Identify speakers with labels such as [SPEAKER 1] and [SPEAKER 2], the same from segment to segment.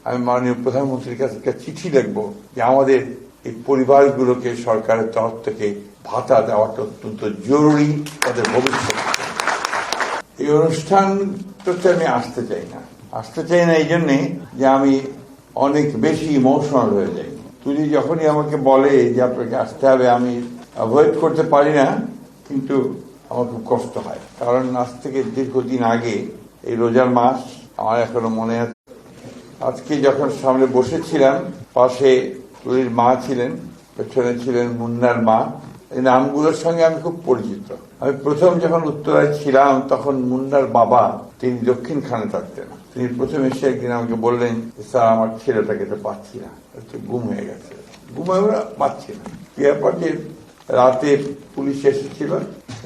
[SPEAKER 1] আমি মাননীয় প্রধানমন্ত্রীর কাছে একটা চিঠি লিখবো যে আমাদের এই পরিবারগুলোকে সরকারের তরফ থেকে ভাতা দেওয়াটা অত্যন্ত জরুরি তাদের ভবিষ্যৎ। এই অনুষ্ঠানটাতে আমি আসতে চাই না এই জন্যে যে আমি অনেক বেশি ইমোশনাল হয়ে যাই। তুলি যখনই আমাকে বলে যে আপনাকে আসতে হবে, আমি অ্যাভয়েড করতে পারি না, কিন্তু আমার খুব কষ্ট হয়। কারণ আজ থেকে দীর্ঘদিন আগে, এই রোজার মাস, আমার এখনো মনে আছে, আজকে যখন সামনে বসেছিলাম, পাশে তুলির মা ছিলেন, পেছনে ছিলেন মুন্নার মা। এই নামগুলোর সঙ্গে আমি খুব পরিচিত। আমি প্রথম যখন উত্তরায় ছিলাম তখন মুন্নার বাবা, তিনি দক্ষিণখানে থাকতেন। তিনি প্রথম এসে একদিন আমাকে বললেন, স্যার আমার ছেলেটাকে তো পাচ্ছি না, গুম হয়ে গেছে, পাচ্ছি না। ব্যাপার যে রাতে পুলিশ এসেছিল,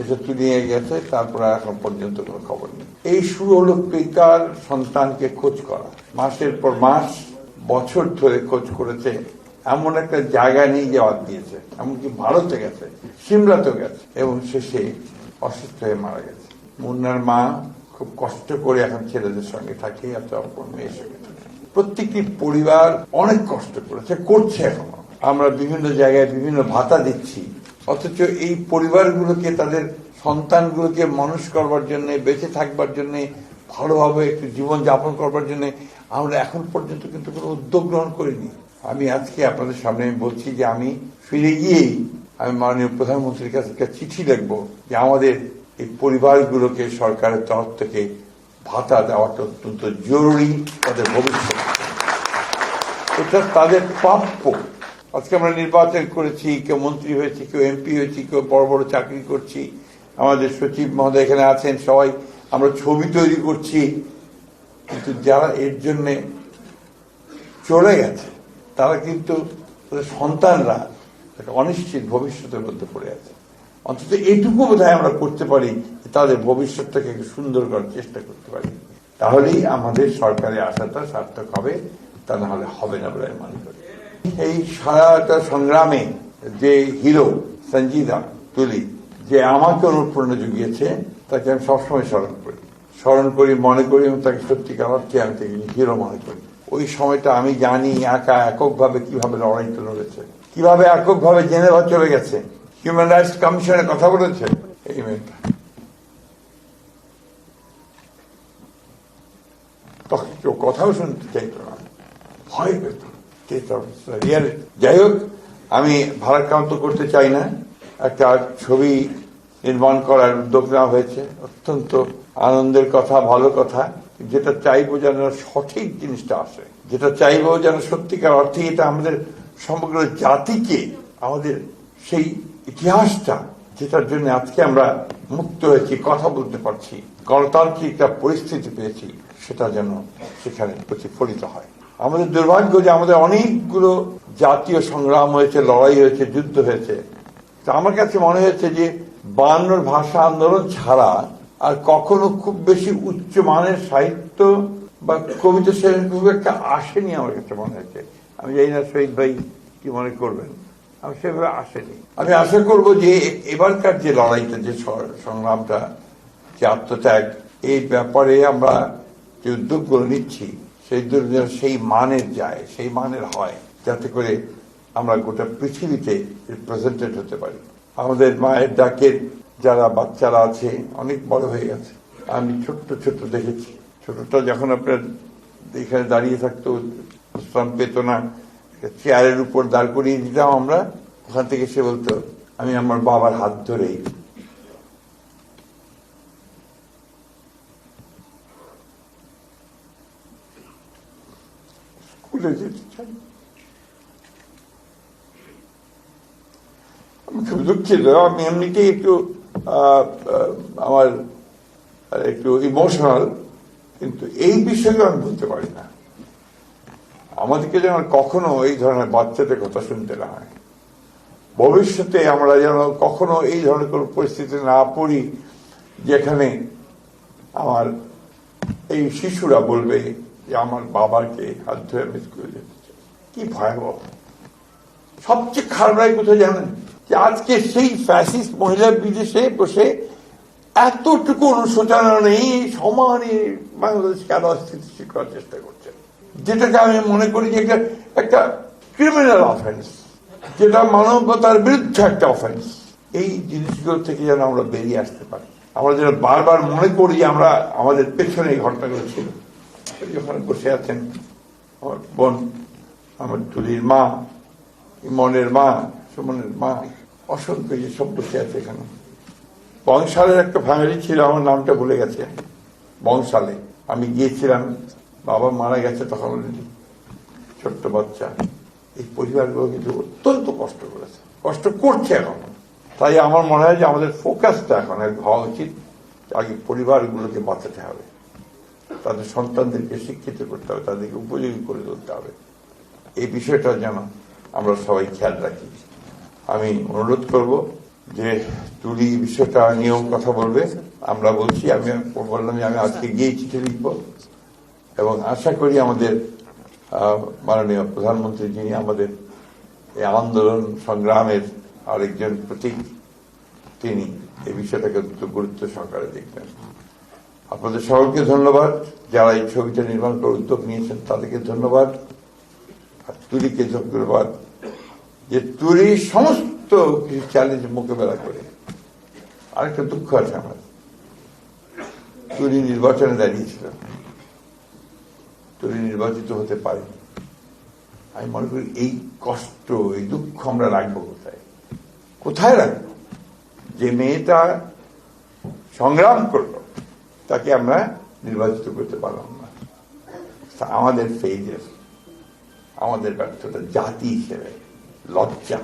[SPEAKER 1] এসে তুলিয়ে গেছে, তারপরে এখন পর্যন্ত কোনো খবর নেই। এই শুরু হলো পিতার সন্তানকে খোঁজ করা। মাসের পর মাস, বছর ধরে খোঁজ করেছে, এমন একটা জায়গা নেই যে বাদ দিয়েছে। এমনকি ভারতে গেছে, সিমলাতেও গেছে, এবং শেষে অসুস্থ হয়ে মারা গেছে। মুন্নার মা খুব কষ্ট করে এখন ছেলেদের সঙ্গে থাকে, এত অপর মেয়ের সঙ্গে থাকে। প্রত্যেকটি পরিবার অনেক কষ্ট করছে এখনো। আমরা বিভিন্ন জায়গায় বিভিন্ন ভাতা দিচ্ছি, অথচ এই পরিবারগুলোকে, তাদের সন্তানগুলোকে মানুষ করবার জন্য, বেঁচে থাকবার জন্য, ভালোভাবে একটু জীবন যাপন করবার জন্য আমরা এখন পর্যন্ত কিন্তু কোনো উদ্যোগ গ্রহণ করিনি। আমি আজকে আপনাদের সামনে বলছি যে আমি ফিরে গিয়েই আমি মাননীয় প্রধানমন্ত্রীর কাছে একটা চিঠি লিখবো যে আমাদের এই পরিবারগুলোকে সরকারের তরফ থেকে ভাতা দেওয়াটা অত্যন্ত জরুরি তাদের ভবিষ্যৎ। এটা তাদের প্রাপ্য। আজকে আমরা নির্বাচন করেছি, কেউ মন্ত্রী হয়েছি, কেউ এমপি হয়েছি, কেউ বড় বড় চাকরি করছি, আমাদের সচিব মহোদয় এখানে আছেন, সবাই আমরা ছবি তৈরি করছি, কিন্তু যারা এর জন্যে চলে গেছে তারা কিন্তু সন্তানরা একটা অনিশ্চিত ভবিষ্যতের মধ্যে পড়ে আছে। অন্তত এইটুকু বোধহয় আমরা করতে পারি, তাদের ভবিষ্যৎটাকে একটু সুন্দর করার চেষ্টা করতে পারি, তাহলেই আমাদের সরকারে আসাটা সার্থক হবে, তা না হলে হবে না বলে আমি মনে করি। এই সারাটা সংগ্রামে যে হিরো সঞ্জিদা তুলি, যে আমাকে অনুপ্রেরণা জুগিয়েছে, তাকে আমি সবসময় স্মরণ করি, মনে করি, এবং তাকে সত্যিকার অর্থে আমি তাকে হিরো মনে করি। ওই সময়টা আমি জানি এককভাবে কিভাবে লড়াইটা লড়েছে, কিভাবে এককভাবে জেনেভা চলে গেছে, হিউম্যান রাইটস কমিশনে কথা বলেছে। এই মেয়েটা তখন কেউ কথাও শুনতে চাইত না, ভয় পেত। যাই হোক, আমি ভারাক্রান্ত করতে চাই না। একটা ছবি নির্মাণ করার উদ্যোগ নেওয়া হয়েছে, অত্যন্ত আনন্দের কথা, ভালো কথা। যেটা চাইবো যেন সঠিক জিনিসটা আসে, যেটা চাইবো যেন সত্যিকার অর্থে এটা আমাদের সমগ্র জাতিকে, আমাদের সেই ইতিহাসটা, যেটার জন্য আজকে আমরা মুক্ত হয়েছি, কথা বলতে পারছি, গণতান্ত্রিক একটা পরিস্থিতি পেয়েছি, সেটা যেন সেখানে প্রতিফলিত হয়। আমাদের দুর্ভাগ্য যে আমাদের অনেকগুলো জাতীয় সংগ্রাম হয়েছে, লড়াই হয়েছে, যুদ্ধ হয়েছে। তা আমার কাছে মনে হয়েছে যে 52 ভাষা আন্দোলন ছাড়া আর কখনো খুব বেশি উচ্চমানের সাহিত্য বা কবিতা খুব একটা আসেনি আমার কাছে মনে হয়েছে। আমি জানি না শহীদ ভাই কি মনে করবেন, আমি সেভাবে আসেনি। আমি আশা করবো যে এবারকার যে লড়াইটা, যে সংগ্রামটা, যে আত্মত্যাগ, এই ব্যাপারে আমরা যে উদ্যোগগুলো নিচ্ছি, সেই উদ্যোগ যেন সেই মানের যায়, সেই মানের হয়, যাতে করে আমরা গোটা পৃথিবীতে রিপ্রেজেন্টেড হতে পারি। আমাদের মায়ের ডাকের যারা বাচ্চারা আছে, অনেক বড় হয়ে গেছে। আমি ছোট্ট দেখেছি, ছোটটা যখন আপনার এখানে দাঁড়িয়ে থাকতো, বিশ্রাম পেত না, চেয়ারের উপর দাঁড় করিয়ে দিতাম আমরা, ওখান থেকে সে বলতো আমি আমার বাবার হাত ধরেই স্কুলে যেতে চাই। আমি খুব দুঃখিত, আমি এমনিতেই একটু আমার একটু ইমোশনাল, কিন্তু এই বিষয়ে আমি বলতে পারি না। আমাদেরকে যেন কখনো এই ধরনের বাচ্চাদের কথা শুনতে না হয়, ভবিষ্যতে আমরা যেন কখনো এই ধরনের কোনো পরিস্থিতি না পড়ি যেখানে আমার এই শিশুরা বলবে যে আমার বাবাকে হাত ধরে আমি স্কুলে যেতে চাই। কি ভয়াবহ! সবচেয়ে খারাপ লাগে কোথায় জানেন? যে আজকে সেই ফ্যাসিস্ট মহিলা বিদেশে বসে এতটুকু অনুশোচনা নেই, সমানে বাংলাদেশকে আরো অস্থিতিশীল করার চেষ্টা করছে। যেটাকে আমি মনে করি যে একটা ক্রিমিনাল অফেন্স, যেটা মানবতার বিরুদ্ধে একটা অফেন্স। এই জিনিসগুলো থেকে যেন আমরা বেরিয়ে আসতে পারি। আমরা যেন বারবার মনে করি যে আমরা আমাদের পেছনে এই ঘটনাগুলো ছিল। যখন বসে আছেন আমার বোন, আমার তুলির মা, ইমনের মা, সুমনের মা, অসংখ্য যে সব বসে আছে এখানে। বংশালের একটা ফ্যামিলি ছিল, আমার নামটা ভুলে গেছে, বংশালে আমি গিয়েছিলাম, বাবা মারা গেছে তখন, ছোট্ট বাচ্চা। এই পরিবারগুলো কিন্তু অত্যন্ত কষ্ট করেছে, কষ্ট করছে এখন। তাই আমার মনে হয় যে আমাদের ফোকাসটা এখন হওয়া উচিত, আগে পরিবারগুলোকে বাঁচাতে হবে, তাদের সন্তানদেরকে শিক্ষিত করতে হবে, তাদেরকে উপযোগী করে তুলতে হবে। এই বিষয়টা যেন আমরা সবাই খেয়াল রাখি। আমি অনুরোধ করব যে তুলি বিষয়টা নিয়েও কথা বলবে। আমরা বলছি, আমি বললাম যে আমি আজকে গিয়ে চিঠি লিখব এবং আশা করি আমাদের মাননীয় প্রধানমন্ত্রী, যিনি আমাদের এই আন্দোলন সংগ্রামের আরেকজন প্রতীক, তিনি এই বিষয়টাকে গুরুত্ব সহকারে দেখবেন। আপনাদের সকলকে ধন্যবাদ, যারা এই ছবিটা নির্মাণ করার উদ্যোগ নিয়েছেন তাদেরকে ধন্যবাদ, আর তুলিকে ধন্যবাদ যে তুলি সমস্ত কিছু চ্যালেঞ্জ মোকাবেলা করে। আরেকটা দুঃখ আছে আমার, তুলি নির্বাচনে দাঁড়িয়েছিল, তুলি নির্বাচিত হতে পারেনি। আমি মনে করি এই কষ্ট, এই দুঃখ আমরা রাখবো কোথায়, কোথায় রাখবো? যে মেয়েটা সংগ্রাম করলো তাকে আমরা নির্বাচিত করতে পারলাম না। আমাদের ফেইলিয়ার, আমাদের ব্যর্থতা জাতি হিসেবে লজ্জা।